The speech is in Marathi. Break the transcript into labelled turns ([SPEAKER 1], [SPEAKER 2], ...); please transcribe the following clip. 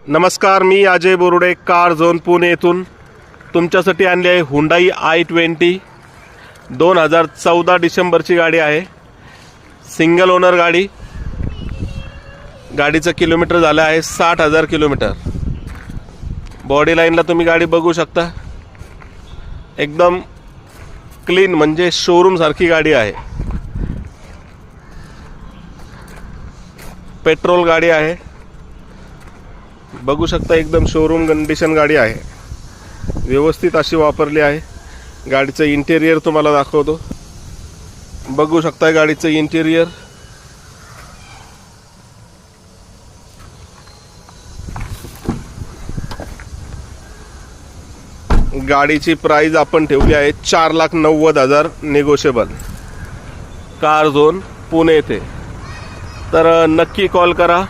[SPEAKER 1] नमस्कार, मी अजय बोरुडे, कार झोन पुणे येथून तुमच्यासाठी आणली आहे हुंडाई i20 2014 डिसेंबरची गाडी आहे। सिंगल ओनर गाडी। गाडीचं किलोमीटर झालं आहे 60,000 किलोमीटर। बॉडी लाईनला तुम्ही गाडी बघू शकता, एकदम क्लीन म्हणजे शोरूम सारखी गाडी आहे। पेट्रोल गाडी आहे, बघू शकता एकदम शोरूम कंडिशन गाडी आहे, व्यवस्थित अशी वापरली आहे। गाडीचं इंटेरियर तुम्हाला दाखवतो, बघू शकता गाडीचं इंटेरियर। गाडीची प्राइस आपण ठेवली आहे 4,90,000 नेगोशिएबल। कार झोन पुणे येथे। तर नक्की कॉल करा।